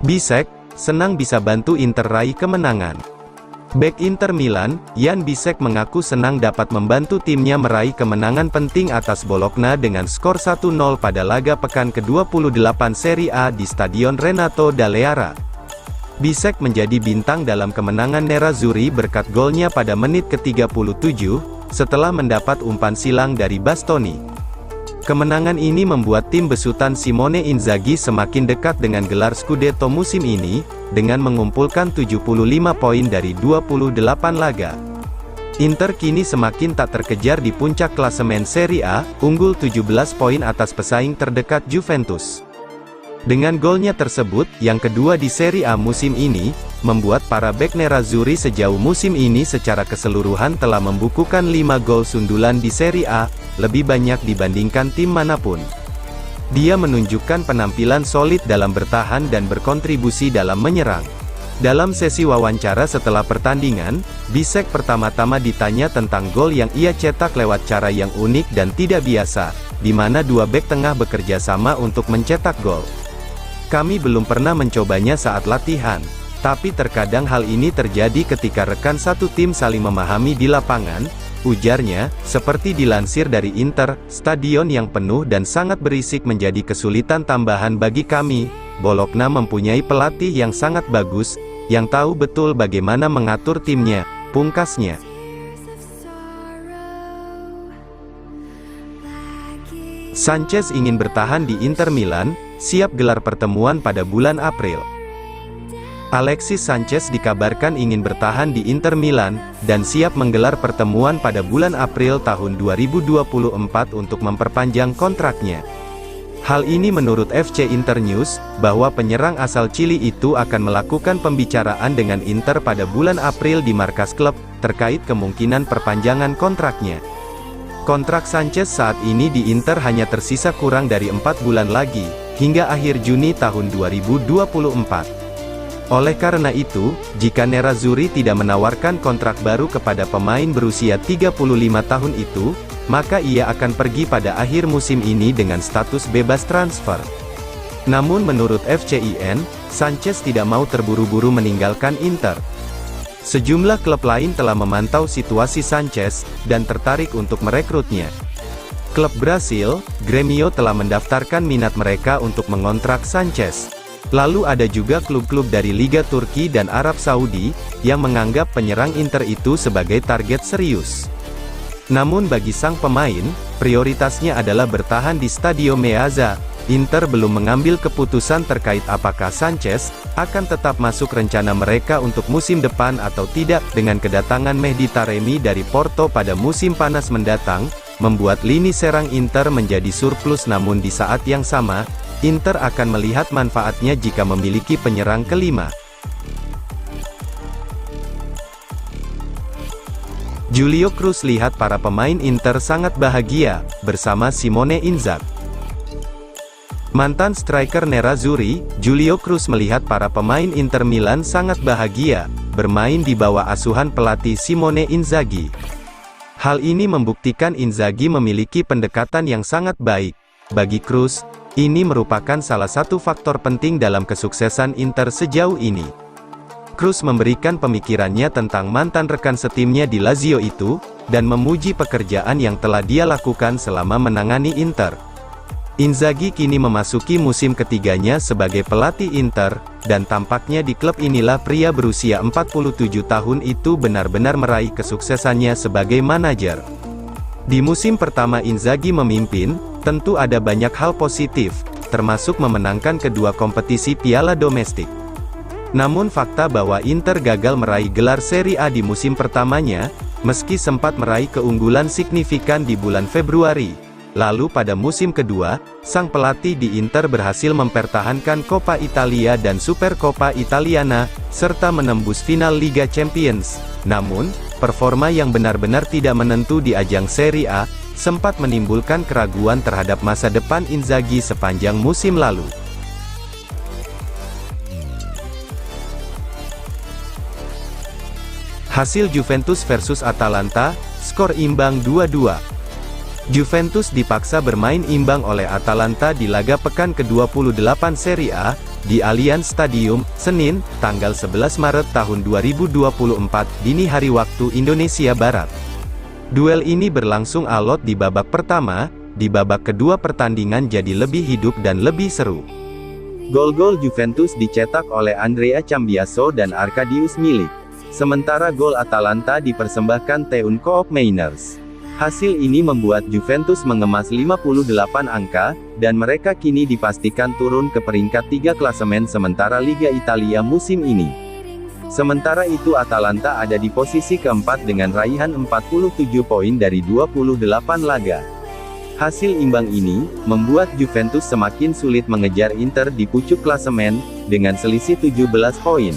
Bisek, senang bisa bantu Inter raih kemenangan. Bek Inter Milan, Jan Bisek mengaku senang dapat membantu timnya meraih kemenangan penting atas Bologna dengan skor 1-0 pada laga pekan ke-28 Serie A di Stadion Renato Dall'Era. Bisek menjadi bintang dalam kemenangan Nerazzurri berkat golnya pada menit ke-37, setelah mendapat umpan silang dari Bastoni. Kemenangan ini membuat tim besutan Simone Inzaghi semakin dekat dengan gelar Scudetto musim ini, dengan mengumpulkan 75 poin dari 28 laga. Inter kini semakin tak terkejar di puncak klasemen Serie A, unggul 17 poin atas pesaing terdekat Juventus. Dengan golnya tersebut, yang kedua di Serie A musim ini, membuat para bek Nerazzurri sejauh musim ini secara keseluruhan telah membukukan 5 gol sundulan di Serie A, lebih banyak dibandingkan tim manapun. Dia menunjukkan penampilan solid dalam bertahan dan berkontribusi dalam menyerang. Dalam sesi wawancara setelah pertandingan, Bisek pertama-tama ditanya tentang gol yang ia cetak lewat cara yang unik dan tidak biasa, di mana dua bek tengah bekerja sama untuk mencetak gol. Kami belum pernah mencobanya saat latihan, tapi terkadang hal ini terjadi ketika rekan satu tim saling memahami di lapangan, ujarnya. Seperti dilansir dari Inter, stadion yang penuh dan sangat berisik menjadi kesulitan tambahan bagi kami. Bologna mempunyai pelatih yang sangat bagus, yang tahu betul bagaimana mengatur timnya, pungkasnya. Sanchez ingin bertahan di Inter Milan, siap gelar pertemuan pada bulan April. Alexis Sanchez dikabarkan ingin bertahan di Inter Milan, dan siap menggelar pertemuan pada bulan April tahun 2024 untuk memperpanjang kontraknya. Hal ini menurut FC Internews, bahwa penyerang asal Chili itu akan melakukan pembicaraan dengan Inter pada bulan April di markas klub, terkait kemungkinan perpanjangan kontraknya. Kontrak Sanchez saat ini di Inter hanya tersisa kurang dari 4 bulan lagi, hingga akhir Juni tahun 2024. Oleh karena itu, jika Nerazzurri tidak menawarkan kontrak baru kepada pemain berusia 35 tahun itu, maka ia akan pergi pada akhir musim ini dengan status bebas transfer. Namun menurut FCIN, Sanchez tidak mau terburu-buru meninggalkan Inter. Sejumlah klub lain telah memantau situasi Sanchez, dan tertarik untuk merekrutnya. Klub Brasil, Grêmio telah mendaftarkan minat mereka untuk mengontrak Sanchez. Lalu ada juga klub-klub dari Liga Turki dan Arab Saudi, yang menganggap penyerang Inter itu sebagai target serius. Namun bagi sang pemain, prioritasnya adalah bertahan di Stadio Meazza. Inter belum mengambil keputusan terkait apakah Sanchez akan tetap masuk rencana mereka untuk musim depan atau tidak. Dengan kedatangan Mehdi Taremi dari Porto pada musim panas mendatang, membuat lini serang Inter menjadi surplus. Namun di saat yang sama, Inter akan melihat manfaatnya jika memiliki penyerang kelima. Julio Cruz lihat para pemain Inter sangat bahagia bersama Simone Inzaghi. Mantan striker Nerazzurri, Julio Cruz melihat para pemain Inter Milan sangat bahagia bermain di bawah asuhan pelatih Simone Inzaghi. Hal ini membuktikan Inzaghi memiliki pendekatan yang sangat baik. Bagi Cruz, ini merupakan salah satu faktor penting dalam kesuksesan Inter sejauh ini. Cruz memberikan pemikirannya tentang mantan rekan setimnya di Lazio itu, dan memuji pekerjaan yang telah dia lakukan selama menangani Inter. Inzaghi kini memasuki musim ketiganya sebagai pelatih Inter, dan tampaknya di klub inilah pria berusia 47 tahun itu benar-benar meraih kesuksesannya sebagai manajer. Di musim pertama Inzaghi memimpin, tentu ada banyak hal positif, termasuk memenangkan kedua kompetisi piala domestik. Namun fakta bahwa Inter gagal meraih gelar Serie A di musim pertamanya, meski sempat meraih keunggulan signifikan di bulan Februari. Lalu pada musim kedua, sang pelatih di Inter berhasil mempertahankan Coppa Italia dan Supercoppa Italiana, serta menembus final Liga Champions. Namun, performa yang benar-benar tidak menentu di ajang Serie A, sempat menimbulkan keraguan terhadap masa depan Inzaghi sepanjang musim lalu. Hasil Juventus versus Atalanta, skor imbang 2-2. Juventus dipaksa bermain imbang oleh Atalanta di laga pekan ke-28 Serie A, di Allianz Stadium, Senin, tanggal 11 Maret tahun 2024, dini hari waktu Indonesia Barat. Duel ini berlangsung alot di babak pertama, di babak kedua pertandingan jadi lebih hidup dan lebih seru. Gol-gol Juventus dicetak oleh Andrea Cambiaso dan Arkadiusz Milik. Sementara gol Atalanta dipersembahkan Teun Koopmeiners. Hasil ini membuat Juventus mengemas 58 angka, dan mereka kini dipastikan turun ke peringkat 3 klasemen sementara Liga Italia musim ini. Sementara itu Atalanta ada di posisi keempat dengan raihan 47 poin dari 28 laga. Hasil imbang ini, membuat Juventus semakin sulit mengejar Inter di pucuk klasemen, dengan selisih 17 poin.